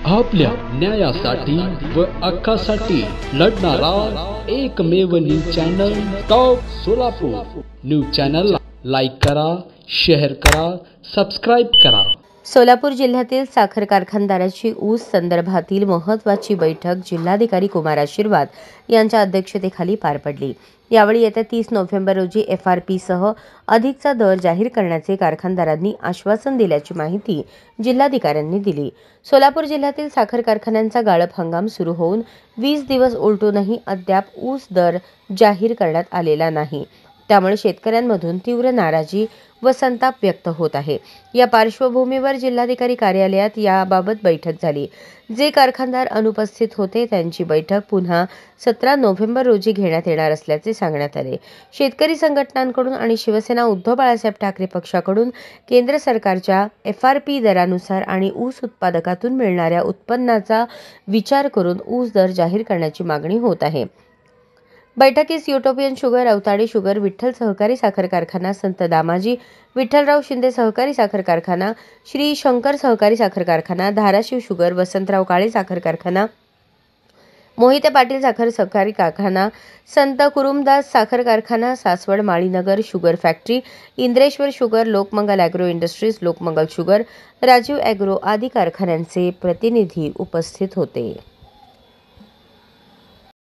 आपल्या न्यायासाठी व हक्कासाठी लढणारा एकमेव news channel top Solapur. News चॅनलला लाईक करा, शेअर करा, सबस्क्राईब करा। सोलापूर जिल्ह्यातील साखर कारखानदाराची ऊस संदर्भातील महत्त्वाची बैठक जिल्हाधिकारी कुमार आशीर्वाद यांच्या अध्यक्षतेखाली पार पडली। यावेळी येत्या 30 नोव्हेंबर रोजी FRP सह अधिकचा दर जाहीर करण्याचे कारखानदारांनी आश्वासन दिल्याची माहिती जिल्हाधिकाऱ्यांनी दिली। सोलापूर जिल्ह्यातील साखर कारखान्यांचा गाळप हंगाम सुरू होऊन 20 दिवस उलटूनही अद्याप ऊस दर जाहीर करण्यात आलेला नाही। त्यामुळे शेतकऱ्यांमधून तीव्र नाराजी व संताप व्यक्त होत आहे। या पार्श्वभूमीवर जिल्हाधिकारी कार्यालयात याबाबत बैठक झाली। जे कारखानदार अनुपस्थित होते त्यांची बैठक पुन्हा 17 नोव्हेंबर रोजी घेण्यात येणार असल्याचे सांगण्यात आले। शेतकरी संघटनांकडून आणि शिवसेना उद्धव बाळासाहेब ठाकरे पक्षाकडून केंद्र सरकारच्या FRP दरानुसार आणि ऊस उत्पादकातून मिळणाऱ्या उत्पन्नाचा विचार करून ऊस दर जाहीर करण्याची मागणी होत आहे। बैठकीस Utopian sugar, Avatade sugar, Vitthal सहकारी साखर कारखाना, संत दामाजी विठ्ठलराव शिंदे सहकारी साखर कारखाना, श्री शंकर सहकारी साखर कारखाना, धाराशिव शुगर, वसंतराव काळे साखर कारखाना, मोहिते पाटील साखर सहकारी कारखाना, संत कुरुमदास साखर कारखाना, Saswad Malinagar sugar factory, Indreshwar sugar, Lokmangal agro industries, Lokmangal sugar, Rajeev agro आदी कारखान्यांचे प्रतिनिधी उपस्थित होते।